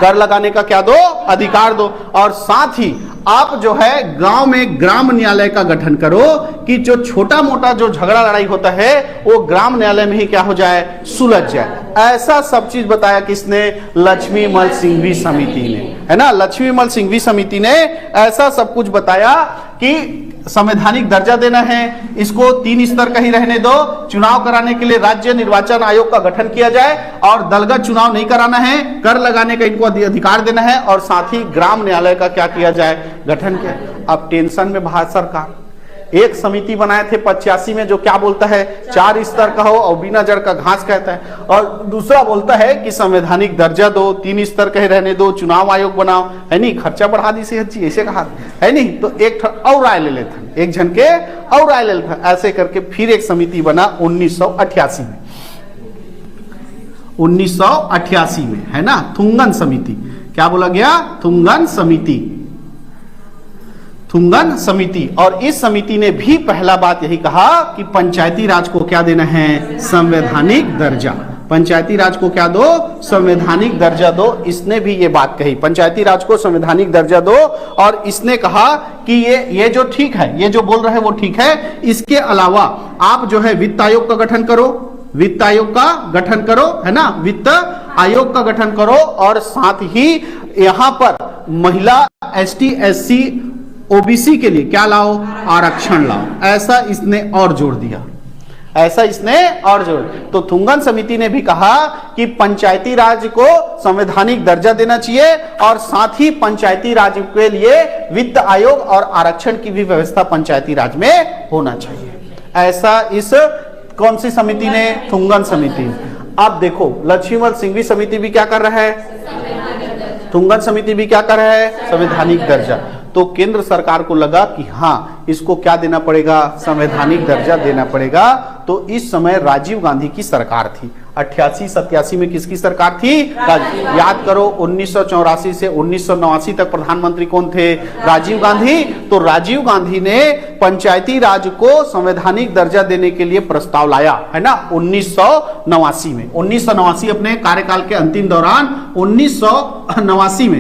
कर लगाने का क्या दो? अधिकार दो। और साथ ही आप जो है गांव में ग्राम न्यायालय का गठन करो कि जो छोटा मोटा जो झगड़ा लड़ाई होता है वो ग्राम न्यायालय में ही क्या हो जाए? सुलझ जाए। ऐसा सब चीज बताया किसने? लक्ष्मी मल सिंघवी समिति ने, है ना। लक्ष्मी मल सिंघवी समिति ने ऐसा सब कुछ बताया कि संवैधानिक दर्जा देना है, इसको 3 स्तर का ही रहने दो, चुनाव कराने के लिए राज्य निर्वाचन आयोग का गठन किया जाए, और दलगत चुनाव नहीं कराना है, कर लगाने का इनको अधिकार देना है, और साथ ही ग्राम न्यायालय का क्या किया जाए? गठन किया। अब टेंशन में भारत सरकार एक समिति बनाए थे 85 में, जो क्या बोलता है? 4 स्तर का हो और बिना जड़ का घास कहता है। और दूसरा बोलता है कि संवैधानिक दर्जा दो, 3 स्तर का ही रहने दो, चुनाव आयोग बनाओ, है नहीं, खर्चा बढ़ा दी सेहत जी, ऐसे कहा है नहीं। तो एक और राय ले लेता, एक जन के और राय ले लेता। ऐसे करके फिर एक समिति बना 1988 में। 1988 में, है ना, थुंगन समिति। क्या बोला गया? थुंगन समिति। थुंगन समिति। और इस समिति ने भी पहला बात यही कहा कि पंचायती राज को क्या देना है? संवैधानिक दर्जा। पंचायती राज को क्या दो? संवैधानिक दर्जा दो। इसने भी ये बात कही, पंचायती राज को संवैधानिक दर्जा दो। और इसने कहा कि ये जो ठीक है, ये जो बोल रहे हैं वो ठीक है। इसके अलावा आप जो है वित्त आयोग का गठन करो, वित्त आयोग का गठन करो, है ना। वित्त आयोग का गठन करो और साथ ही यहां पर महिला एसटी एससी ओबीसी के लिए क्या लाओ, आरक्षण लाओ। ऐसा इसने और जोड़ दिया, ऐसा इसने और जोड़। तो थुंगन समिति ने भी कहा कि पंचायती राज को संवैधानिक दर्जा देना चाहिए और साथ ही पंचायती राज के लिए वित्त आयोग और आरक्षण की भी व्यवस्था पंचायती राज में होना चाहिए। ऐसा इस कौन सी समिति ने, थुंगन समिति। अब देखो लक्ष्मीवंत सिंघवी समिति भी क्या कर रहा है, थुंगन समिति भी क्या कर रहा है, संवैधानिक दर्जा। तो केंद्र सरकार को लगा कि हाँ इसको क्या देना पड़ेगा, संवैधानिक दर्जा देना पड़ेगा। तो इस समय राजीव गांधी की सरकार थी। 88-87 में किसकी सरकार थी, याद करो 1984 से 1989 तक प्रधानमंत्री कौन थे, राजीव गांधी। तो राजीव गांधी ने पंचायती राज को संवैधानिक दर्जा देने के लिए प्रस्ताव लाया है ना 1989 में। 1989 अपने कार्यकाल के अंतिम दौरान 1989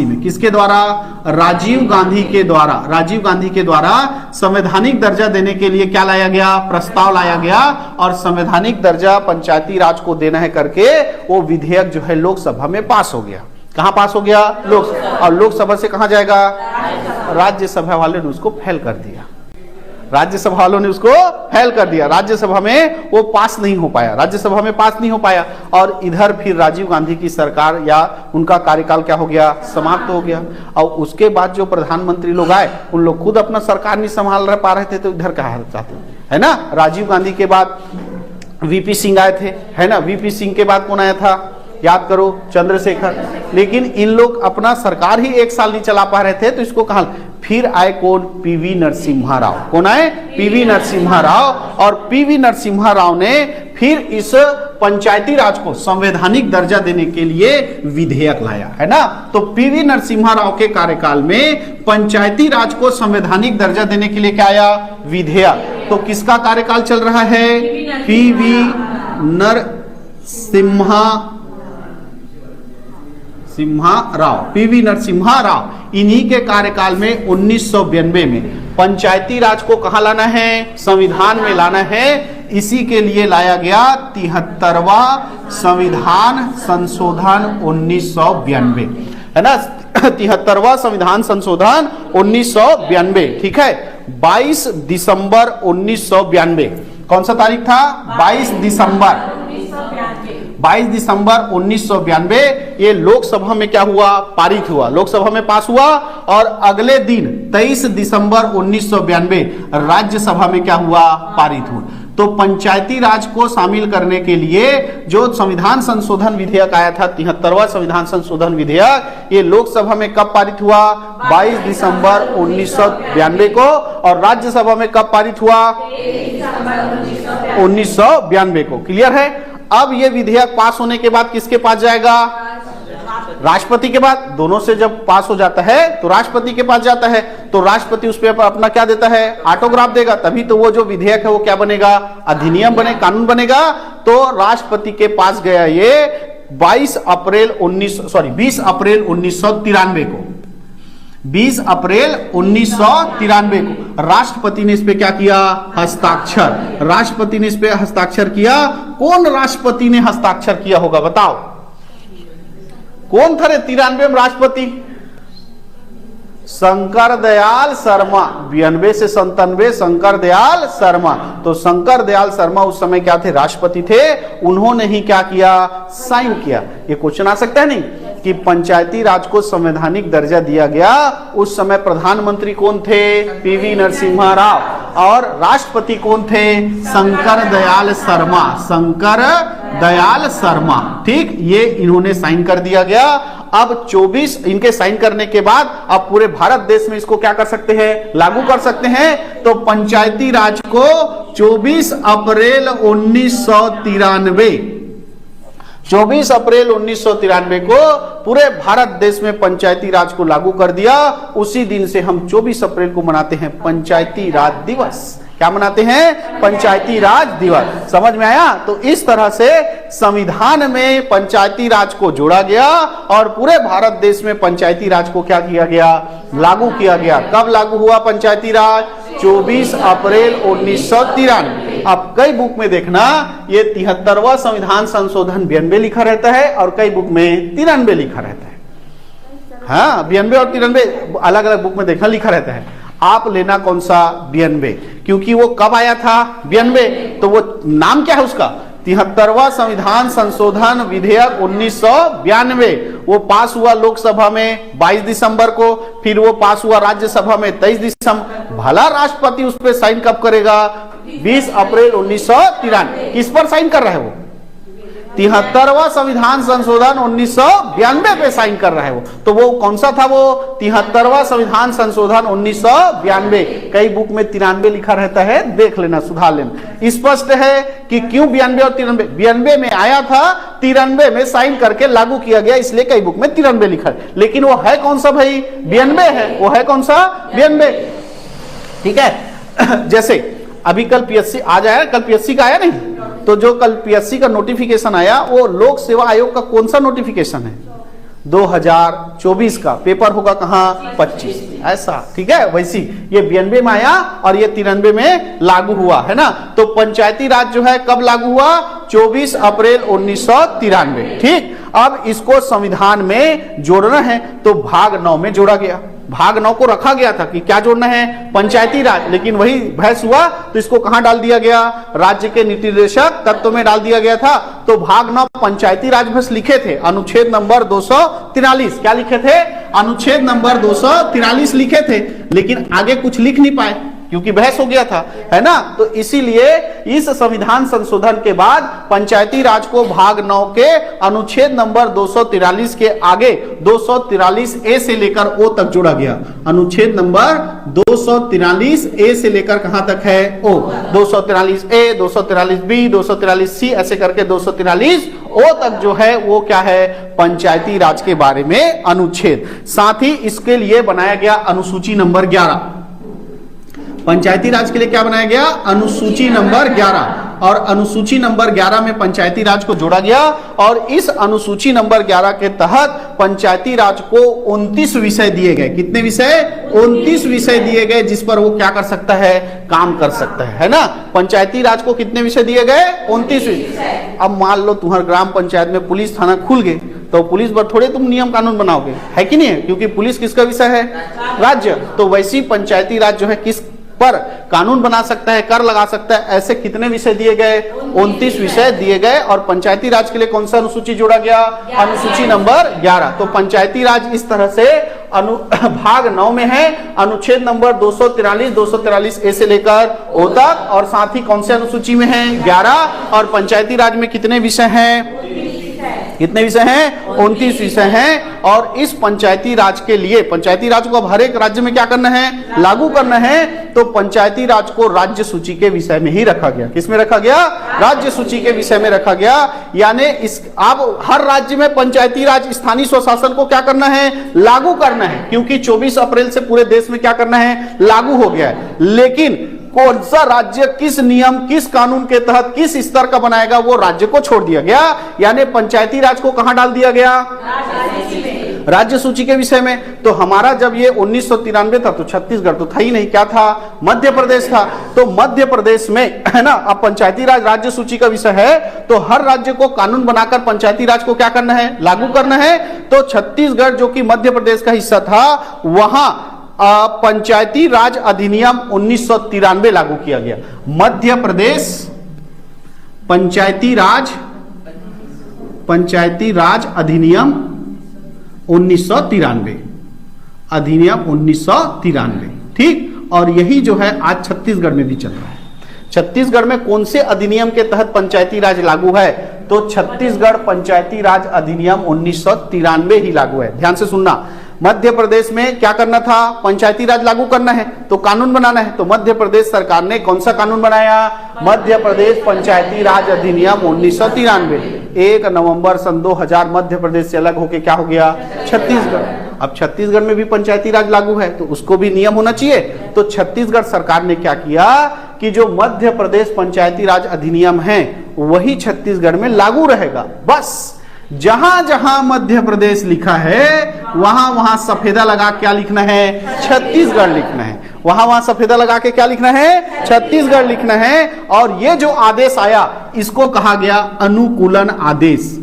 में किसके द्वारा, राजीव गांधी के द्वारा संवैधानिक दर्जा देने के लिए क्या लाया गया, प्रस्ताव लाया गया। और संवैधानिक दर्जा पंचायती राज को देना है करके वो विधेयक जो है लोकसभा में पास हो गया। कहां पास हो गया, लोकसभा। और लोकसभा से कहां जाएगा, राज्यसभा वाले ने उसको फेल कर दिया, राज्यसभा वालों ने उसको फेल कर दिया। राज्यसभा में वो पास नहीं हो पाया, राज्यसभा में पास नहीं हो पाया। और इधर फिर राजीव गांधी की सरकार या उनका कार्यकाल क्या हो गया, समाप्त हो गया। और उसके बाद जो प्रधानमंत्री लोग आए उन लोग खुद अपना सरकार नहीं संभाल पा रहे थे, तो इधर क्या हाल चाहते है ना। राजीव गांधी के बाद वीपी सिंह आए थे, है ना। वीपी सिंह के बाद कौन आया था, याद करो, चंद्रशेखर। लेकिन इन लोग अपना सरकार ही 1 साल नहीं चला पा रहे थे, तो इसको कहा। फिर आए कौन, पीवी नरसिम्हा राव। कौन आए, पीवी नरसिम्हा राव। और पीवी नरसिम्हा राव ने फिर इस पंचायती राज को संवैधानिक दर्जा देने के लिए विधेयक लाया, है ना। तो पीवी नरसिम्हा राव के कार्यकाल में पंचायती राज को संवैधानिक दर्जा देने के लिए क्या आया, विधेयक। तो किसका कार्यकाल चल रहा है, पीवी नरसिम्हा राव। इन्हीं के कार्यकाल में 1992 में पंचायती राज को कहां लाना है, संविधान में लाना है। इसी के लिए लाया गया 73वां संविधान संशोधन 1992, है ना। 73वां संविधान संशोधन 1992, ठीक है। 22 दिसंबर 1992, कौन सा तारीख था, 22 दिसंबर 1992 ये लोकसभा में क्या हुआ, पारित हुआ, लोकसभा में पास हुआ। और अगले दिन 23 दिसंबर 1992 राज्यसभा में क्या हुआ, पारित हुआ। तो पंचायती राज को शामिल करने के लिए जो संविधान संशोधन विधेयक आया था, 73वां संविधान संशोधन विधेयक, ये लोकसभा में कब पारित हुआ, 22 दिसंबर 1992 को। और राज्यसभा में कब पारित हुआ, 1992 को। क्लियर है। अब ये विधेयक पास होने के बाद किसके पास जाएगा, राष्ट्रपति के पास। दोनों से जब पास हो जाता है तो राष्ट्रपति के पास जाता है। तो राष्ट्रपति उस पर अपना क्या देता है, ऑटोग्राफ देगा। तभी तो वो जो विधेयक है वो क्या बनेगा, अधिनियम बने, कानून बनेगा। तो राष्ट्रपति के पास गया ये 20 अप्रैल 1993 को। 20 अप्रैल 1993 को राष्ट्रपति ने इस पे क्या किया, हस्ताक्षर। राष्ट्रपति ने इस पे हस्ताक्षर किया। कौन राष्ट्रपति ने हस्ताक्षर किया होगा, बताओ कौन थे 93 में राष्ट्रपति, शंकर दयाल शर्मा। 92 से 97 शंकर दयाल शर्मा। तो शंकर दयाल शर्मा उस समय क्या थे, राष्ट्रपति थे। उन्होंने ही क्या किया, साइन किया। ये क्वेश्चन आ सकता है नहीं कि पंचायती राज को संवैधानिक दर्जा दिया गया, उस समय प्रधानमंत्री कौन थे, पीवी नरसिम्हा राव। और राष्ट्रपति कौन थे, शंकर दयाल शर्मा, शंकर दयाल शर्मा। ठीक, ये इन्होंने साइन कर दिया गया। अब 24 इनके साइन करने के बाद अब पूरे भारत देश में इसको क्या कर सकते हैं, लागू कर सकते हैं। तो पंचायती राज को 24 अप्रैल 1993 को पूरे भारत देश में पंचायती राज को लागू कर दिया। उसी दिन से हम 24 अप्रैल को मनाते हैं पंचायती राज दिवस। क्या मनाते हैं, पंचायती राज दिवस। समझ में आया। तो इस तरह से संविधान में पंचायती राज को जोड़ा गया और पूरे भारत देश में पंचायती राज को क्या किया गया, लागू किया गया। कब लागू हुआ पंचायती राज, 24 अप्रैल 1993। अब कई बुक में देखना ये 73वां संविधान संशोधन 92 लिखा रहता है और कई बुक में 93 लिखा रहता है। हाँ, 92 और 93 अलग अलग बुक में देखना लिखा रहता है। आप लेना कौन सा? 92, क्योंकि वो कब आया था? 92। तो वो नाम क्या है उसका? 73वां संविधान संशोधन विधेयक 1992। वो पास हुआ लोकसभा में 22 दिसंबर को, फिर वो पास हुआ राज्यसभा में 23 दिसंबर। भला राष्ट्रपति उस पर साइन कब करेगा? 20 अप्रैल 1993। किस पर साइन कर रहा है वो? 73वां संविधान संशोधन 1992 पे साइन कर रहा है वो। तो वो कौन सा था? वो 73वां संविधान संशोधन 1992। कई बुक में 93 लिखा रहता है, देख लेना, सुधार लेना। स्पष्ट है कि क्यों 92 और 93? 92 में आया था, 93 में साइन करके लागू किया गया, इसलिए कई बुक में 93 लिखा है। लेकिन वो है कौन सा भाई? 92 है। वो है कौन सा? 92। ठीक है। जैसे अभी कल पीएससी आज आया, कल पीएससी का आया नहीं? तो जो कल पीएससी का नोटिफिकेशन आया वो लोक सेवा आयोग का कौन सा नोटिफिकेशन है? 2024 का। पेपर होगा कहाँ? 25। ऐसा, ठीक है। वैसी ये 92 में आया और ये 93 में लागू हुआ, है ना। तो पंचायती राज जो है कब लागू हुआ? 24 अप्रैल 1993। ठीक। अब इसको संविधान में जोड़ना है तो भाग 9 में जोड़ा गया। भाग 9 को रखा गया था कि क्या जोड़ना है? पंचायती राज। लेकिन वही बहस हुआ तो इसको कहां डाल दिया गया? राज्य के नीति निर्देशक तत्व में डाल दिया गया था। तो भाग 9 पंचायती राज बस लिखे थे, अनुच्छेद नंबर 243। क्या लिखे थे? अनुच्छेद नंबर 243 लिखे थे, लेकिन आगे कुछ लिख नहीं पाए क्योंकि बहस हो गया था, है ना। तो इसीलिए इस संविधान संशोधन के बाद पंचायती राज को भाग 9 के अनुच्छेद नंबर 243 के आगे 243 ए से लेकर ओ तक जोड़ा गया। अनुच्छेद नंबर 243 ए से लेकर कहां तक है? ओ। 243 ए, 243 बी, 243 सी, ऐसे करके 243 ओ तक जो है वो क्या है? पंचायती राज के बारे में अनुच्छेद। साथ ही इसके लिए बनाया गया अनुसूची नंबर 11। पंचायती राज के लिए क्या बनाया गया? अनुसूची नंबर 11। और अनुसूची नंबर 11 में पंचायती राज को जोड़ा गया और इस अनुसूची नंबर 11 के तहत पंचायती राज को 29 विषय दिए गए। कितने विषय? 29 विषय दिए गए जिस पर वो क्या कर सकता है? काम कर सकता है ना। पंचायती राज को कितने विषय दिए गए? 29 विषय। अब मान लो तुम्हारे ग्राम पंचायत में पुलिस थाना खुल गए तो पुलिस पर थोड़े तुम नियम कानून बनाओगे, है कि नहीं है? क्योंकि पुलिस किसका विषय है? राज्य। तो वैसी पंचायती राज जो है किस पर कानून बना सकता है, कर लगा सकता है। ऐसे कितने विषय दिए गए? 29 विषय दिए गए। और पंचायती राज के लिए कौन सा अनुसूची जोड़ा गया? अनुसूची नंबर 11। तो पंचायती राज इस तरह से भाग 9 में है। अनुच्छेद नंबर 243, 243 ए से लेकर ओ तक। और साथ ही कौन से अनुसूची में है? 11। और पंचायती राज में कितने विषय हैं? कितने विषय हैं? 29 विषय हैं। और इस पंचायती राज के लिए, पंचायती राज को अब हर एक राज्य में क्या करना है? लागू करना है। तो पंचायती राज को राज्य सूची के विषय में ही रखा गया। किसमें रखा गया? राज्य सूची के विषय में रखा गया। यानी इस अब हर राज्य में पंचायती राज स्थानीय स्वशासन को क्या करना है? लागू करना है, क्योंकि 24 अप्रैल से पूरे देश में क्या करना है? लागू हो गया है। लेकिन कौन सा राज्य किस नियम, किस कानून के तहत, किस स्तर का बनाएगा, वो राज्य को छोड़ दिया गया। यानी पंचायती राज को कहां डाल दिया गया? राज्य सूची के विषय में। तो हमारा जब ये 1993 था तो छत्तीसगढ़ तो था ही नहीं। क्या था? मध्य प्रदेश था। तो मध्य प्रदेश में, है ना, अब पंचायती राज राज्य सूची का विषय है तो हर राज्य को कानून बनाकर पंचायती राज को क्या करना है? लागू करना है। तो छत्तीसगढ़ जो कि मध्य प्रदेश का हिस्सा था, वहां पंचायती राज अधिनियम 1993 लागू किया गया। मध्य प्रदेश पंचायती राज अधिनियम 1993, अधिनियम 1993। ठीक। और यही जो है आज छत्तीसगढ़ में भी चल रहा है। छत्तीसगढ़ में कौन से अधिनियम के तहत पंचायती राज लागू है? तो छत्तीसगढ़ पंचायती राज अधिनियम 1993 ही लागू है। ध्यान से सुनना। मध्य प्रदेश में क्या करना था? पंचायती राज लागू करना है तो कानून बनाना है। तो मध्य प्रदेश सरकार ने कौन सा कानून बनाया? मध्य प्रदेश पंचायती राज अधिनियम 1993। 1 नवंबर सन 2000 मध्य प्रदेश से अलग होके क्या हो गया? छत्तीसगढ़। अब छत्तीसगढ़ में भी पंचायती राज लागू है तो उसको भी नियम होना चाहिए। तो छत्तीसगढ़ सरकार ने क्या किया कि जो मध्य प्रदेश पंचायती राज अधिनियम है वही छत्तीसगढ़ में लागू रहेगा। बस जहां जहां मध्य प्रदेश लिखा है वहां वहां सफेदा लगा क्या लिखना है? छत्तीसगढ़ लिखना है। वहां सफेदा लगा के क्या लिखना है, छत्तीसगढ़ लिखना है। और ये जो आदेश आया इसको कहा गया अनुकूलन आदेश।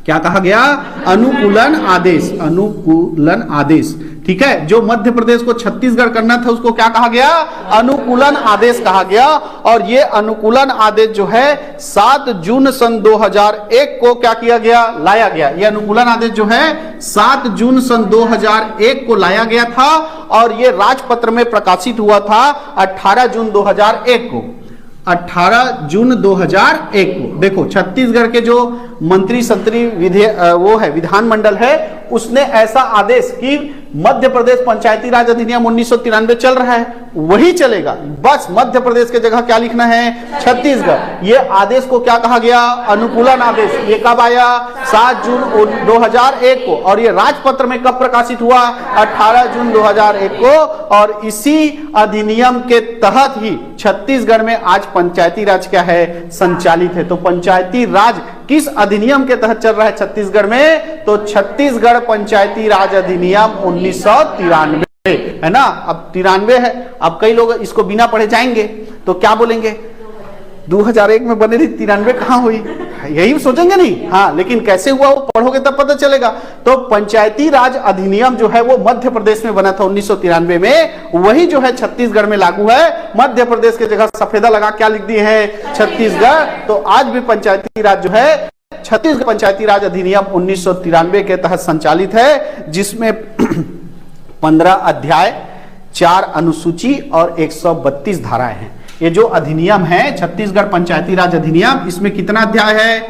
क्या कहा गया, अनुकूलन आदेश, अनुकूलन आदेश। ठीक है, जो मध्य प्रदेश को छत्तीसगढ़ करना था उसको क्या कहा गया, अनुकूलन आदेश कहा गया। और ये अनुकूलन आदेश जो है 7 जून सन 2001 को क्या किया गया, लाया गया। ये अनुकूलन आदेश जो है 7 जून सन 2001 को लाया गया था और ये राजपत्र में प्रकाशित हुआ था 18 जून 2001 को। 18 जून 2001 को। देखो छत्तीसगढ़ के जो मंत्री संतरी वो है विधानमंडल है, उसने ऐसा आदेश कि मध्य प्रदेश पंचायती राज अधिनियम 1993 चल रहा है, वही चलेगा, बस मध्य प्रदेश के जगह क्या लिखना है, छत्तीसगढ़। ये आदेश को क्या कहा गया, अनुकूलन आदेश। ये कब आया, 7 जून 2001 को। और ये राजपत्र में कब प्रकाशित हुआ, 18 जून 2001 को। और इसी अधिनियम के तहत ही छत्तीसगढ़ में आज पंचायती राज क्या है, संचालित है। तो पंचायती राज किस अधिनियम के तहत चल रहा है छत्तीसगढ़ में, तो छत्तीसगढ़ पंचायती राज अधिनियम 1993 है ना। अब 93 है, अब कई लोग इसको बिना पढ़े जाएंगे तो क्या बोलेंगे, 2001 में बने थी, 93 कहां हुई, यही सोचेंगे नहीं। हाँ, लेकिन कैसे हुआ वो पढ़ोगे तब पता चलेगा। तो पंचायती राज अधिनियम जो है वो मध्य प्रदेश में बना था 1993 में, वही जो है छत्तीसगढ़ में लागू है। मध्य प्रदेश की जगह सफेदा लगा क्या लिख दिए है, छत्तीसगढ़। तो आज भी पंचायती राज जो है छत्तीसगढ़ पंचायती राज अधिनियम 1993 के तहत संचालित है, जिसमें 15 अध्याय, 4 अनुसूची और 132 धाराएं हैं। ये जो अधिनियम है छत्तीसगढ़ पंचायती राज अधिनियम, इसमें कितना अध्याय है,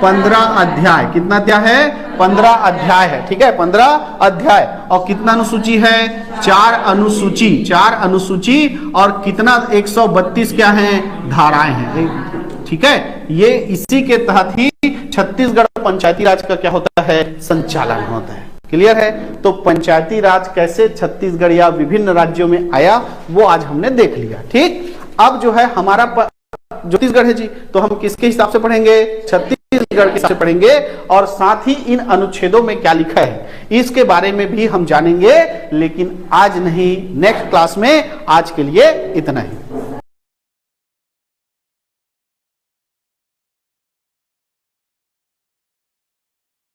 15 अध्याय। कितना अध्याय है, 15 अध्याय है। ठीक है, 15 अध्याय। और कितना अनुसूची है, 4 अनुसूची, 4 अनुसूची। और कितना 132 क्या है, धाराएं हैं। ठीक है, ये इसी के तहत ही छत्तीसगढ़ पंचायती राज का क्या होता है, संचालन होता है। क्लियर है। तो पंचायती राज कैसे छत्तीसगढ़ या विभिन्न राज्यों में आया वो आज हमने देख लिया। ठीक, अब जो है हमारा छत्तीसगढ़ है जी, तो हम किसके हिसाब से पढ़ेंगे, छत्तीसगढ़ के हिसाब से पढ़ेंगे। और साथ ही इन अनुच्छेदों में क्या लिखा है इसके बारे में भी हम जानेंगे, लेकिन आज नहीं, नेक्स्ट क्लास में। आज के लिए इतना ही।